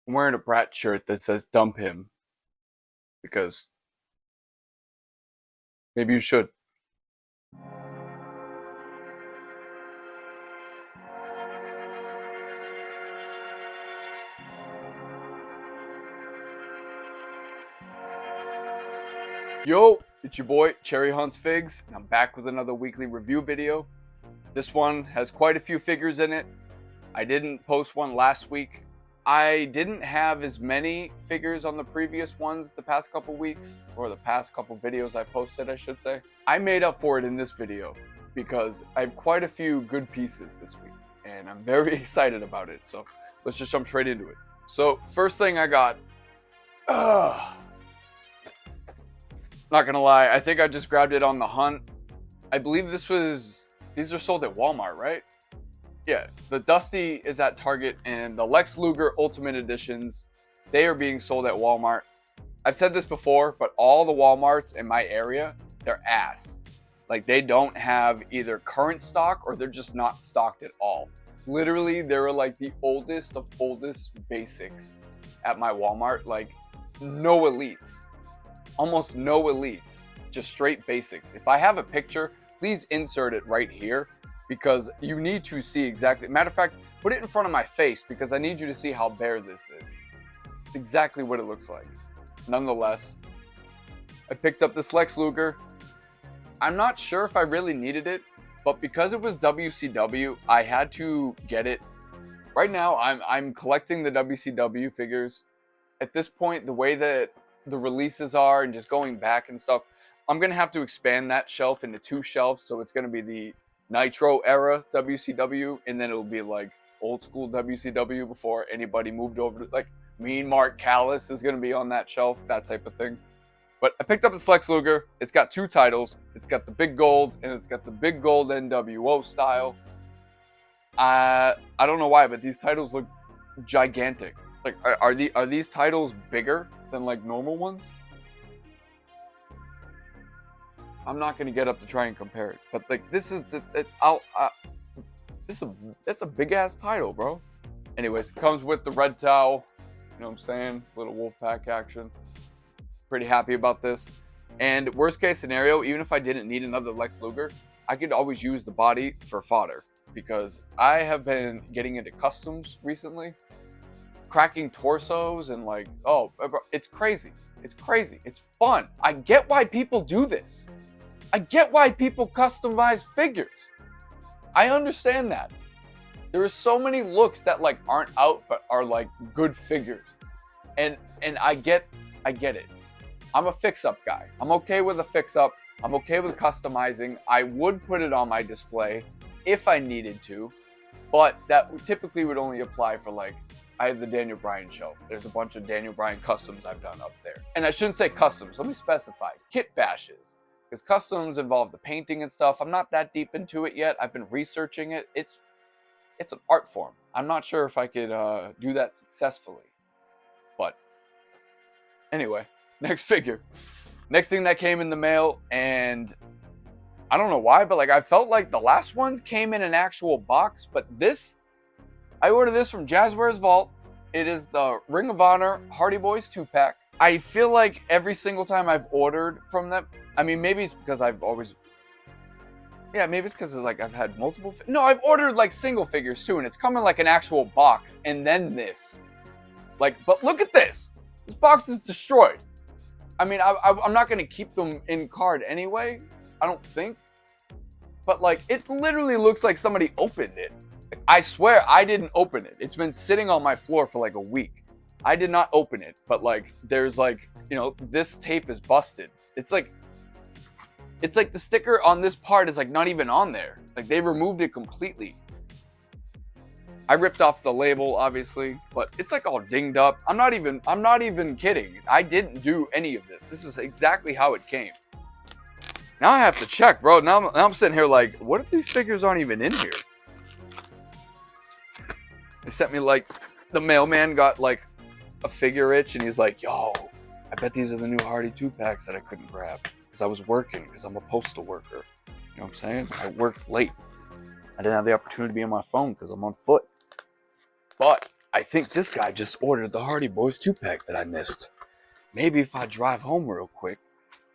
I'm wearing a Brat shirt that says dump him because maybe you should. Yo, it's your boy Cherry Hunts Figs, and I'm back with another weekly review video. This one has quite a few figures in it. I didn't post one last week. I didn't have as many figures on the previous ones the past couple weeks, or the past couple videos I posted, I should say. I made up for it in this video because I have quite a few good pieces this week, and I'm very excited about it. So let's just jump straight into it. So first thing I got, not gonna lie, I think I just grabbed it on the hunt. I believe these are sold at Walmart, right? Yeah, the Dusty is at Target, and the Lex Luger Ultimate Editions, they are being sold at Walmart. I've said this before, but all the Walmarts in my area, they're ass. Like, they don't have either current stock or they're just not stocked at all. Literally, they were like the oldest of oldest basics at my Walmart. Like, no elites. Almost no elites. Just straight basics. If I have a picture, please insert it right here, because you need to see exactly. Matter of fact, put it in front of my face because I need you to see how bare this is. It's exactly what it looks like. Nonetheless, I picked up this Lex Luger. I'm not sure if I really needed it, but because it was WCW, I had to get it. Right now, I'm collecting the WCW figures. At this point, the way that the releases are and just going back and stuff, I'm going to have to expand that shelf into two shelves. So it's going to be the Nitro era WCW, and then it'll be like old school WCW before anybody moved over to, like, Mean Mark Callis is going to be on that shelf, that type of thing. But I picked up this Lex Luger. It's got two titles. It's got the big gold, and it's got the big gold NWO style. I don't know why, but these titles look gigantic. Like, are these titles bigger than like normal ones? I'm not gonna get up to try and compare it, but like this is that's a big ass title, bro. Anyways, comes with the red towel. You know what I'm saying? Little Wolfpack action. Pretty happy about this. And worst case scenario, even if I didn't need another Lex Luger, I could always use the body for fodder, because I have been getting into customs recently, cracking torsos, and like, oh, it's crazy. It's crazy. It's fun. I get why people do this. I get why people customize figures. I understand that. There are so many looks that like aren't out but are like good figures. And I get it. I'm a fix-up guy. I'm okay with a fix-up. I'm okay with customizing. I would put it on my display if I needed to, but that typically would only apply for, like, I have the Daniel Bryan shelf. There's a bunch of Daniel Bryan customs I've done up there. And I shouldn't say customs. Let me specify. Kit bashes. Because customs involve the painting and stuff. I'm not that deep into it yet. I've been researching it. It's an art form. I'm not sure if I could do that successfully. But anyway, next figure. Next thing that came in the mail, and I don't know why, but like I felt like the last ones came in an actual box, but this, I ordered this from Jazzwares Vault. It is the Ring of Honor Hardy Boys 2-pack. I feel like every single time I've ordered from them, I mean, maybe it's because I've always, yeah, maybe it's because like I've had multiple, no, I've ordered like single figures too, and it's coming like an actual box, and then this. Like, but look at this. This box is destroyed. I mean, I'm not going to keep them in card anyway, I don't think. But like, it literally looks like somebody opened it. I swear I didn't open it. It's been sitting on my floor for like a week. I did not open it, but like, there's like, you know, this tape is busted. It's like the sticker on this part is like not even on there. Like, they removed it completely. I ripped off the label, obviously, but it's like all dinged up. I'm not even kidding. I didn't do any of this. This is exactly how it came. Now I have to check, bro. Now I'm sitting here like, what if these figures aren't even in here? They sent me like, the mailman got like a figure itch, and he's like, yo, I bet these are the new Hardy 2-packs that I couldn't grab because I was working, because I'm a postal worker. You know what I'm saying? I worked late. I didn't have the opportunity to be on my phone because I'm on foot. But I think this guy just ordered the Hardy Boys 2-pack that I missed. Maybe if I drive home real quick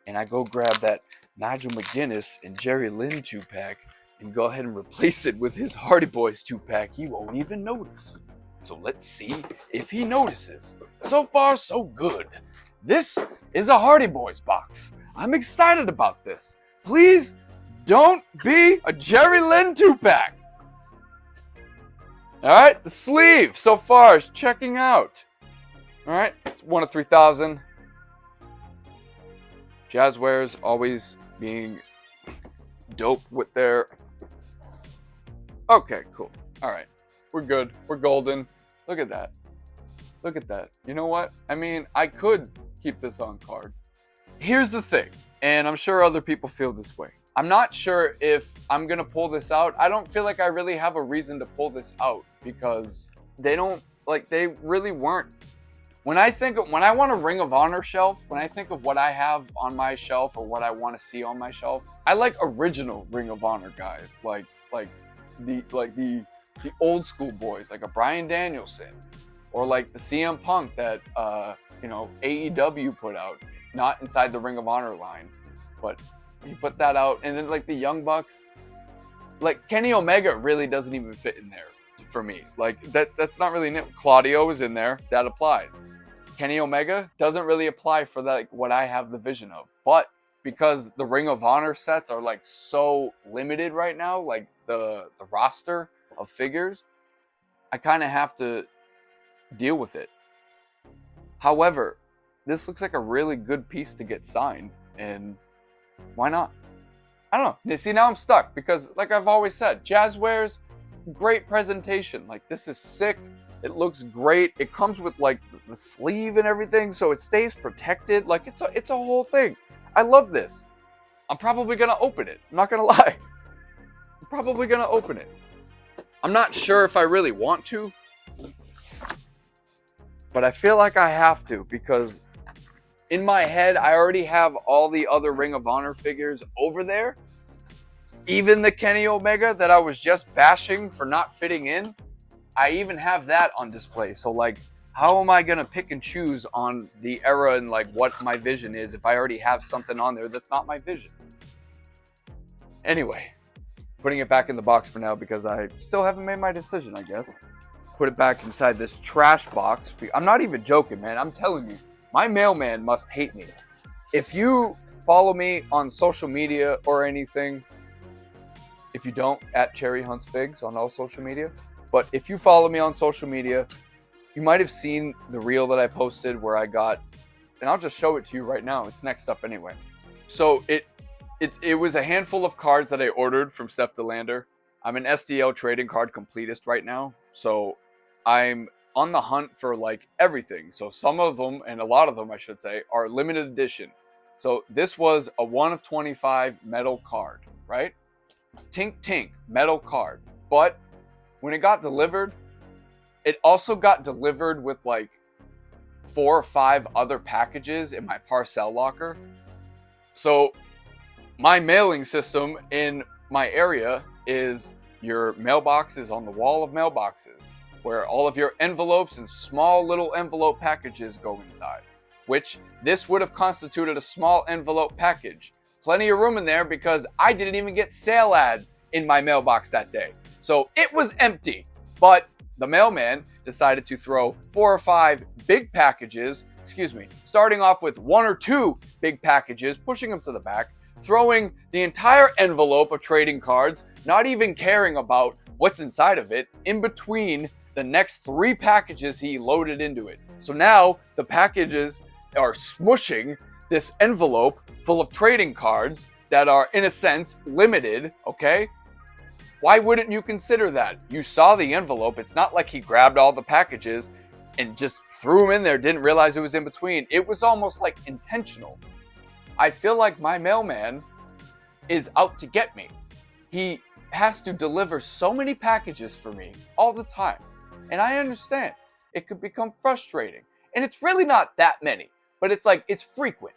and I go grab that Nigel McGuinness and Jerry Lynn 2-pack and go ahead and replace it with his Hardy Boys 2-pack, he won't even notice. So let's see if he notices. So far, so good. This is a Hardy Boys box. I'm excited about this. Please don't be a Jerry Lynn 2-pack. Alright, the sleeve so far is checking out. Alright, it's 1 of 3,000. Jazzwares always being dope with their... Okay, cool. Alright, we're good. We're golden. Look at that. Look at that. You know what? I mean, I could keep this on card. Here's the thing, and I'm sure other people feel this way. I'm not sure if I'm going to pull this out. I don't feel like I really have a reason to pull this out because they really weren't. When I want a Ring of Honor shelf, when I think of what I have on my shelf or what I want to see on my shelf, I like original Ring of Honor guys, like the old school boys, like a Bryan Danielson, or like the CM Punk that AEW put out, not inside the Ring of Honor line, but he put that out. And then like the Young Bucks, like Kenny Omega really doesn't even fit in there for me. Like that's not really new. Claudio is in there, that applies. Kenny Omega doesn't really apply for that, like what I have the vision of. But because the Ring of Honor sets are like so limited right now, like the roster of figures, I kind of have to deal with it. However, this looks like a really good piece to get signed, and why not? I don't know. See, now I'm stuck because, like I've always said, Jazzwares, great presentation. Like, this is sick. It looks great. It comes with like the sleeve and everything, so it stays protected. Like, it's a whole thing. I love this. I'm probably gonna open it. I'm not gonna lie. I'm probably gonna open it. I'm not sure if I really want to, but I feel like I have to because in my head, I already have all the other Ring of Honor figures over there. Even the Kenny Omega that I was just bashing for not fitting in, I even have that on display. So like, how am I gonna pick and choose on the era and like what my vision is if I already have something on there that's not my vision? Anyway, putting it back in the box for now because I still haven't made my decision, I guess. Put it back inside this trash box. I'm not even joking, man. I'm telling you, my mailman must hate me. If you follow me on social media or anything, if you don't, at Cherry Hunts Figs on all social media, but if you follow me on social media, you might have seen the reel that I posted where I got, and I'll just show it to you right now. It's next up anyway. So it was a handful of cards that I ordered from Steph DeLander. I'm an SDL trading card completist right now, so I'm on the hunt for like everything. So some of them, and a lot of them I should say, are limited edition. So this was a 1 of 25 metal card, right? Tink tink, metal card. But when it got delivered, it also got delivered with like 4 or 5 other packages in my parcel locker. So my mailing system in my area is your mailbox is on the wall of mailboxes, where all of your envelopes and small little envelope packages go inside, which this would have constituted a small envelope package. Plenty of room in there because I didn't even get sale ads in my mailbox that day. So it was empty, but the mailman decided to throw 4 or 5 big packages, starting off with 1 or 2 big packages, pushing them to the back, throwing the entire envelope of trading cards, not even caring about what's inside of it, in between the next 3 packages he loaded into it. So now the packages are smushing this envelope full of trading cards that are, in a sense, limited, okay? Why wouldn't you consider that? You saw the envelope. It's not like he grabbed all the packages and just threw them in there, didn't realize it was in between. It was almost like intentional. I feel like my mailman is out to get me. He has to deliver so many packages for me all the time. And I understand. It could become frustrating. And it's really not that many, but it's like, it's frequent.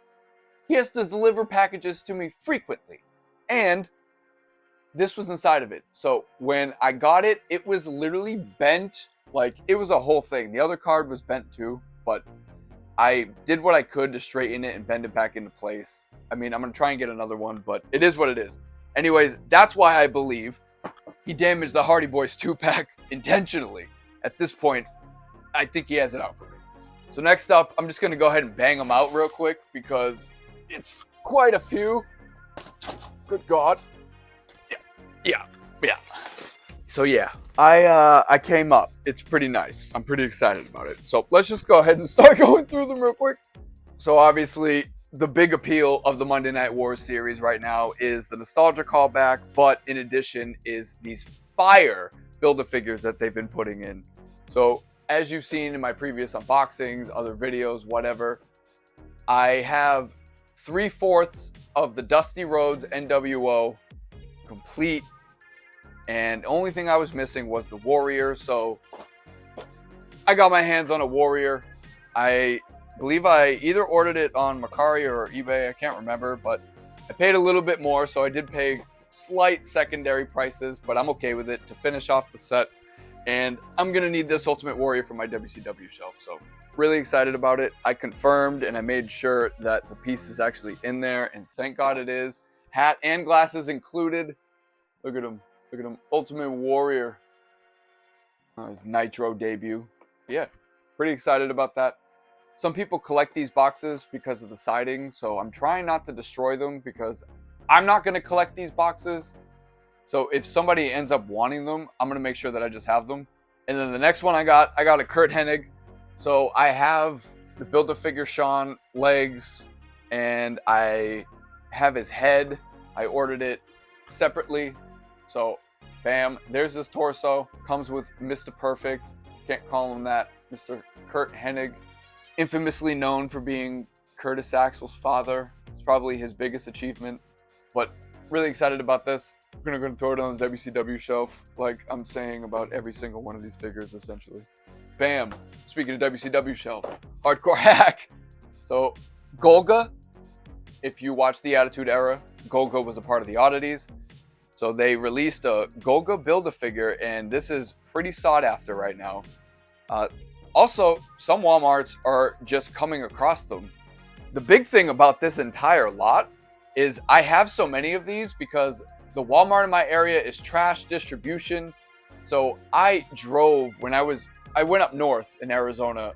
He has to deliver packages to me frequently. And this was inside of it. So when I got it, it was literally bent Like, it was a whole thing. The other card was bent too, but I did what I could to straighten it and bend it back into place. I mean, I'm going to try and get another one, but it is what it is. Anyways, that's why I believe he damaged the Hardy Boys 2-pack intentionally. At this point, I think he has it out for me. So next up, I'm just going to go ahead and bang them out real quick because it's quite a few. Good God. Yeah. So yeah, I came up. It's pretty nice. I'm pretty excited about it. So let's just go ahead and start going through them real quick. So obviously, the big appeal of the Monday Night Wars series right now is the nostalgia callback, but in addition is these fire Build-A-Figures that they've been putting in. So as you've seen in my previous unboxings, other videos, whatever, I have 3/4 of the Dusty Rhodes NWO complete, and the only thing I was missing was the Warrior. So I got my hands on a Warrior. I believe I either ordered it on Mercari or eBay, I can't remember, but I paid a little bit more, so I did pay slight secondary prices, but I'm okay with it to finish off the set. And I'm going to need this Ultimate Warrior for my WCW shelf, so really excited about it. I confirmed and I made sure that the piece is actually in there, and thank God it is. Hat and glasses included. Look at him. Look at him. Ultimate Warrior. His Nitro debut. Yeah, pretty excited about that. Some people collect these boxes because of the siding, so I'm trying not to destroy them because I'm not going to collect these boxes. So if somebody ends up wanting them, I'm going to make sure that I just have them. And then the next one I got a Kurt Hennig. So I have the Build-A-Figure Shawn legs, and I have his head. I ordered it separately. So bam, there's his torso. Comes with Mr. Perfect. Can't call him that. Mr. Kurt Hennig. Infamously known for being Curtis Axel's father. It's probably his biggest achievement. But really excited about this. We're going to throw it on the WCW shelf, like I'm saying about every single one of these figures, essentially. Bam. Speaking of WCW shelf, Hardcore Hack. So, Golga, if you watch the Attitude Era, Golga was a part of the oddities. So they released a Golga Build-A-Figure, and this is pretty sought after right now. Also, some Walmarts are just coming across them. The big thing about this entire lot is I have so many of these because the Walmart in my area is trash distribution. So I drove I went up north in Arizona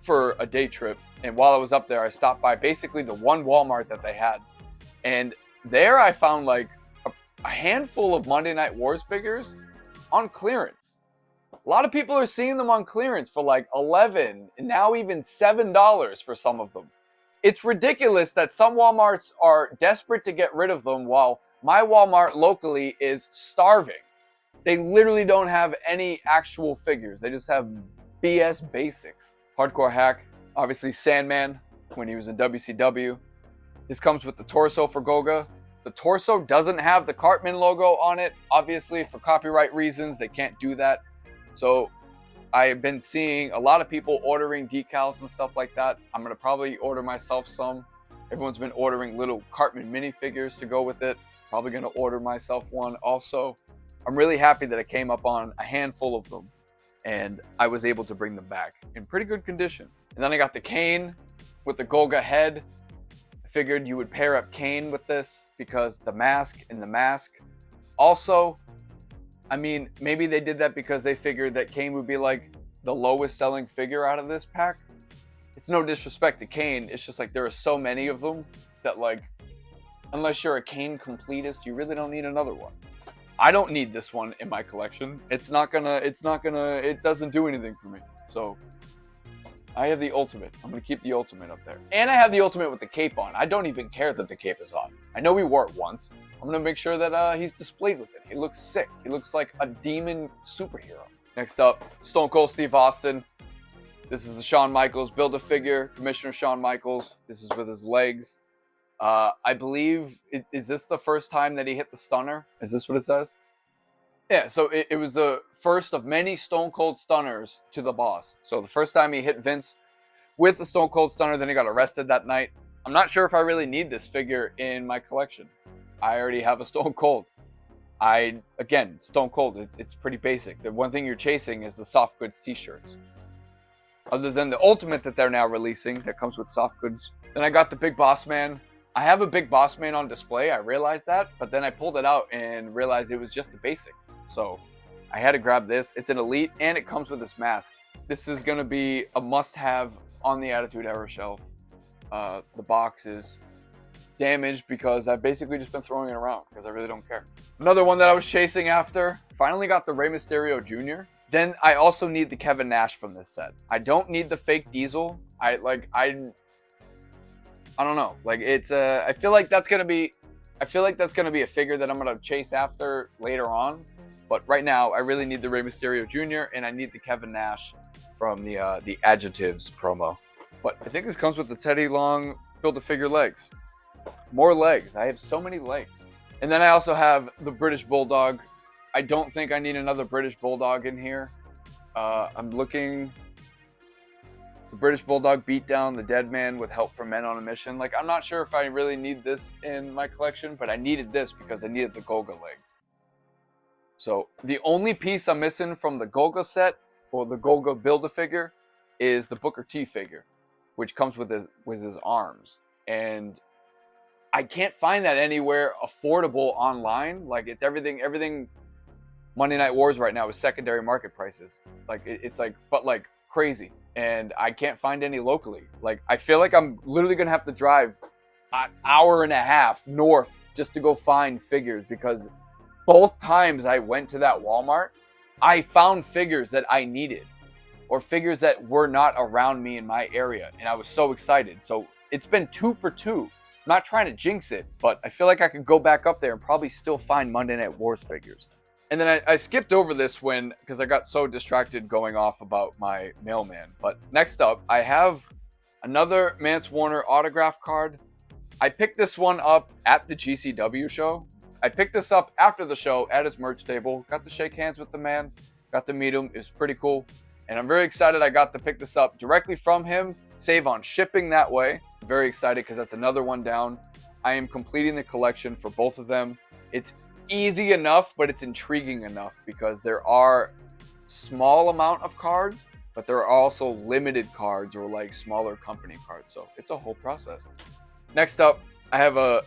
for a day trip. And while I was up there, I stopped by basically the one Walmart that they had. And there I found like a handful of Monday Night Wars figures on clearance. A lot of people are seeing them on clearance for like $11 and now even $7 for some of them. It's ridiculous that some Walmarts are desperate to get rid of them while my Walmart locally is starving. They literally don't have any actual figures. They just have BS basics. Hardcore Hack, obviously Sandman when he was in WCW. This comes with the torso for Golga. The torso doesn't have the Cartman logo on it. Obviously, for copyright reasons, they can't do that. So I've been seeing a lot of people ordering decals and stuff like that. I'm going to probably order myself some. Everyone's been ordering little Cartman minifigures to go with it. Probably going to order myself one also. I'm really happy that I came up on a handful of them and I was able to bring them back in pretty good condition. And then I got the Kane with the Golga head. I figured you would pair up Kane with this because the mask and the mask. Also, I mean, maybe they did that because they figured that Kane would be like the lowest selling figure out of this pack. It's no disrespect to Kane. It's just like there are so many of them that like, unless you're a Kane completist, you really don't need another one. I don't need this one in my collection. It doesn't do anything for me. So I have the Ultimate. I'm going to keep the Ultimate up there. And I have the Ultimate with the cape on. I don't even care that the cape is on. I know we wore it once. I'm going to make sure that he's displayed with it. He looks sick. He looks like a demon superhero. Next up, Stone Cold Steve Austin. This is the Shawn Michaels Build-A-Figure. Commissioner Shawn Michaels. This is with his legs. I believe, is this the first time that he hit the stunner? Is this what it says? Yeah, so it was the first of many Stone Cold Stunners to the boss. So the first time he hit Vince with the Stone Cold Stunner, then he got arrested that night. I'm not sure if I really need this figure in my collection. I already have a Stone Cold. again, Stone Cold, it's pretty basic. The one thing you're chasing is the soft goods t-shirts. Other than the Ultimate that they're now releasing that comes with soft goods. Then I got the Big Boss Man. I have a Big Boss Man on display. I realized that, but then I pulled it out and realized it was just a basic. So I had to grab this. It's an Elite, and it comes with this mask. This is going to be a must-have on the Attitude Era shelf. The box is damaged because I've basically just been throwing it around because I really don't care. Another one that I was chasing after, finally got the Rey Mysterio Jr. Then I also need the Kevin Nash from this set. I don't need the fake Diesel. I don't know. Like, it's I feel like that's gonna be a figure that I'm gonna chase after later on. But right now, I really need the Rey Mysterio Jr. and I need the Kevin Nash from the Adjectives promo. But I think this comes with the Teddy Long Build-A-Figure legs. More legs. I have so many legs. And then I also have the British Bulldog. I don't think I need another British Bulldog in here. I'm looking. The British Bulldog beat down the Dead Man with help from Men on a Mission. Like, I'm not sure if I really need this in my collection, but I needed this because I needed the Golga legs. So the only piece I'm missing from the Golga set, or the Golga Build-A-Figure, is the Booker T figure, which comes with his arms. And I can't find that anywhere affordable online. Like, it's everything Monday Night Wars right now is secondary market prices. Like, it's like, but like crazy. And I can't find any locally. Like, I feel like I'm literally gonna have to drive an hour and a half north just to go find figures, because both times I went to that Walmart, I found figures that I needed, or figures that were not around me in my area, and I was so excited. So it's been 2 for 2. I'm not trying to jinx it, but I feel like I could go back up there and probably still find Monday Night Wars figures. And then I skipped over this one because I got so distracted going off about my mailman. But next up, I have another Mance Warner autograph card. I picked this one up at the GCW show. I picked this up after the show at his merch table. Got to shake hands with the man. Got to meet him. It was pretty cool. And I'm very excited I got to pick this up directly from him. Save on shipping that way. Very excited because that's another one down. I am completing the collection for both of them. It's easy enough, but it's intriguing enough because there are small amount of cards, but there are also limited cards or like smaller company cards. So it's a whole process. Next up, I have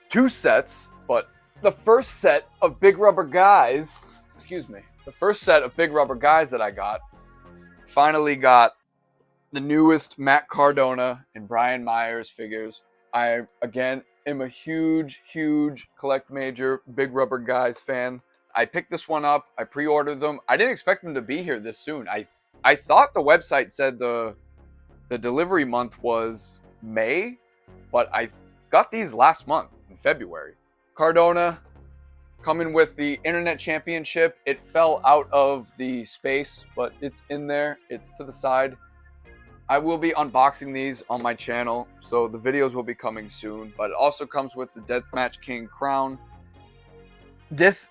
2 sets, but the first set of Big Rubber Guys, the first set of Big Rubber Guys that I got, finally got the newest Matt Cardona and Brian Myers figures. I, again, am a huge Collect Major Big Rubber Guys fan. I picked this one up. I pre-ordered them. I didn't expect them to be here this soon. I thought the website said the delivery month was May, but I got these last month in February. Cardona coming with the Internet Championship. It fell out of the space, but it's in there. It's to the side. I will be unboxing these on my channel, so the videos will be coming soon. But it also comes with the Deathmatch King crown. This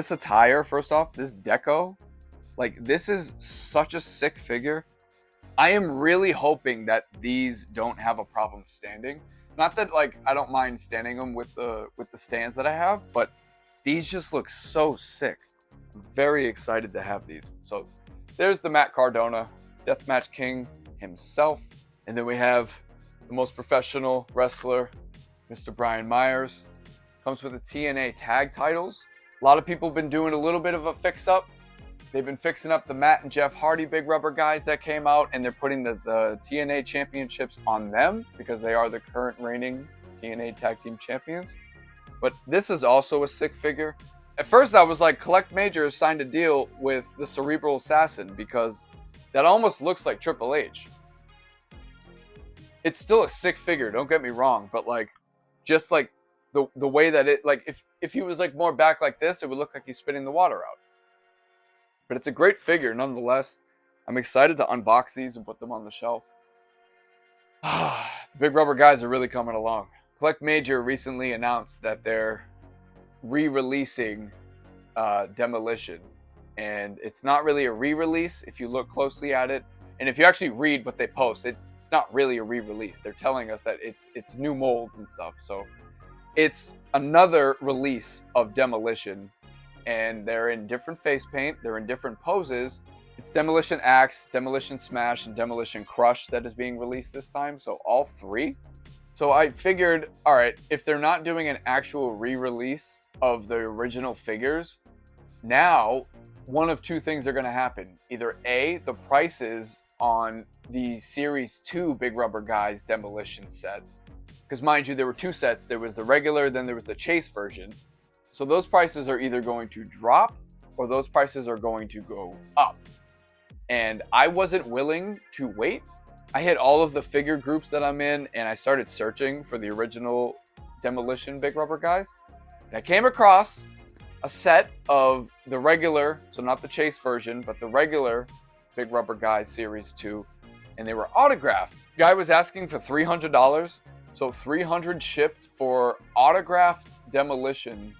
attire, first off, this deco, like, this is such a sick figure. I am really hoping that these don't have a problem standing. Not that, like, I don't mind standing them with the stands that I have, but these just look so sick. I'm very excited to have these. So there's the Matt Cardona, Deathmatch King himself. And then we have the most professional wrestler, Mr. Brian Myers. Comes with the TNA tag titles. A lot of people have been doing a little bit of a fix-up. They've been fixing up the Matt and Jeff Hardy Big Rubber Guys that came out, and they're putting the TNA championships on them because they are the current reigning TNA Tag Team Champions. But this is also a sick figure. At first I was like, Collect Major signed a deal with the Cerebral Assassin because that almost looks like Triple H. It's still a sick figure, don't get me wrong, but like, just like the way that it, like, if he was like more back like this, it would look like he's spitting the water out. But it's a great figure nonetheless. I'm excited to unbox these and put them on the shelf. The Big Rubber Guys are really coming along. Collect Major recently announced that they're re-releasing Demolition. And it's not really a re-release if you look closely at it. And if you actually read what they post, it's not really a re-release. They're telling us that it's new molds and stuff. So It's another release of Demolition, and they're in different face paint, they're in different poses. It's Demolition Axe, Demolition Smash, and Demolition Crush that is being released this time, so all three. So I figured, all right, if they're not doing an actual re-release of the original figures, now one of two things are going to happen. Either A, the prices on the Series 2 Big Rubber Guys Demolition set, because mind you, there were two sets. There was the regular, then there was the Chase version. So those prices are either going to drop or those prices are going to go up. And I wasn't willing to wait. I hit all of the figure groups that I'm in and I started searching for the original Demolition Big Rubber Guys. And I came across a set of the regular, so not the Chase version, but the regular Big Rubber Guys Series 2. And they were autographed. The guy was asking for $300. So $300 shipped for autographed Demolition.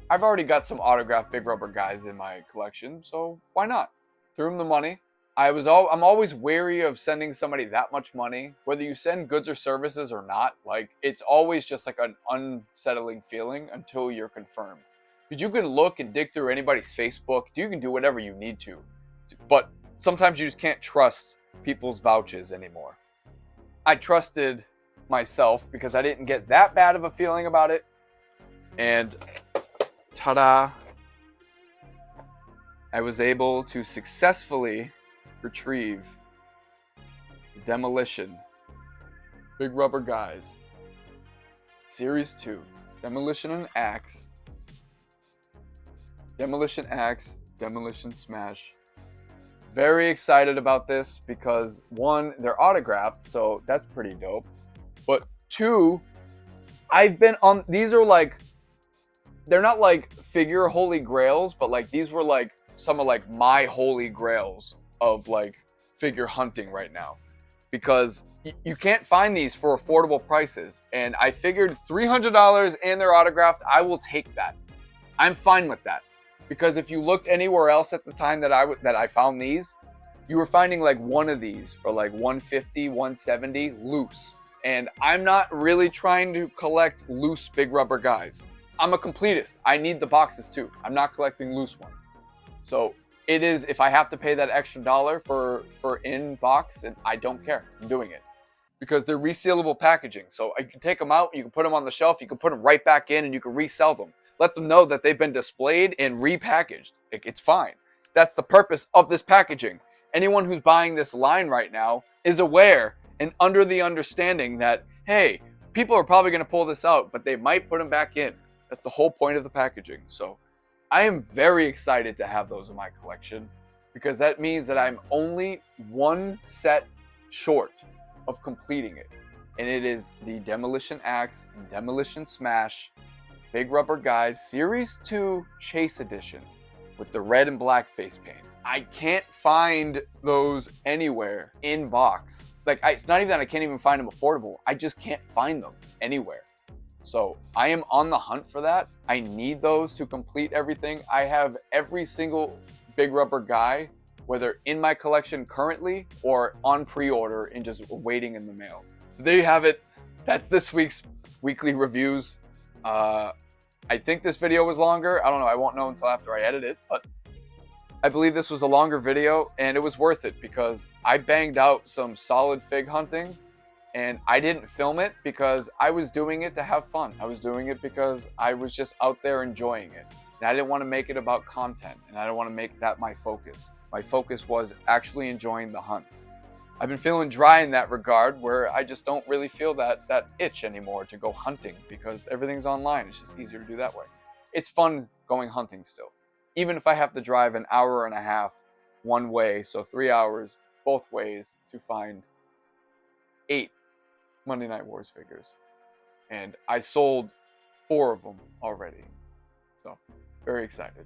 I've already got some autographed Big Rubber Guys in my collection, so why not? Threw him the money. I'm always wary of sending somebody that much money, whether you send goods or services or not. Like, it's always just like an unsettling feeling until you're confirmed. Because you can look and dig through anybody's Facebook, you can do whatever you need to, but sometimes you just can't trust people's vouches anymore. I trusted myself because I didn't get that bad of a feeling about it, and ta-da, I was able to successfully retrieve Demolition Big Rubber Guys Series 2 Demolition Axe, Demolition Smash. Very excited about this because one, they're autographed, so that's pretty dope. But two, I've been on, these are like, they're not like figure holy grails, but like these were like some of like my holy grails of like figure hunting right now. Because you can't find these for affordable prices. And I figured $300 and they're autographed, I will take that. I'm fine with that. Because if you looked anywhere else at the time that I found these, you were finding like one of these for like $150, $170 loose. And I'm not really trying to collect loose Big Rubber Guys. I'm a completist. I need the boxes too. I'm not collecting loose ones. So it is, if I have to pay that extra dollar for in box, and I don't care. I'm doing it. Because they're resealable packaging. So you can take them out, you can put them on the shelf, you can put them right back in, and you can resell them. Let them know that they've been displayed and repackaged. It's fine. That's the purpose of this packaging. Anyone who's buying this line right now is aware and under the understanding that, hey, people are probably going to pull this out, but they might put them back in. That's the whole point of the packaging. So I am very excited to have those in my collection because that means that I'm only one set short of completing it. And it is the Demolition Axe and Demolition Smash Big Rubber Guys Series 2 Chase Edition with the red and black face paint. I can't find those anywhere in box. Like, it's not even that I can't even find them affordable. I just can't find them anywhere. So I am on the hunt for that. I need those to complete everything. I have every single Big Rubber Guy, whether in my collection currently or on pre-order and just waiting in the mail. So there you have it. That's this week's weekly reviews. I think this video was longer. I don't know. I won't know until after I edit it, but I believe this was a longer video and it was worth it because I banged out some solid fig hunting and I didn't film it because I was doing it to have fun. I was doing it because I was just out there enjoying it. And I didn't want to make it about content and I don't want to make that my focus. My focus was actually enjoying the hunt. I've been feeling dry in that regard where I just don't really feel that itch anymore to go hunting because everything's online. It's just easier to do that way. It's fun going hunting still. Even if I have to drive an hour and a half one way, so 3 hours both ways to find 8 Monday Night Wars figures. And I sold 4 of them already. So, very excited.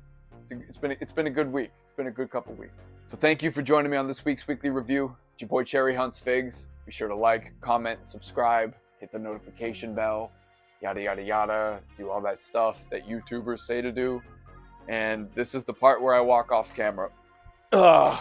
It's been a good week. It's been a good couple weeks. So thank you for joining me on this week's weekly review. It's your boy Cherry Hunts Figs. Be sure to like, comment, subscribe, hit the notification bell, yada yada yada, do all that stuff that YouTubers say to do. And this is the part where I walk off camera. Ugh.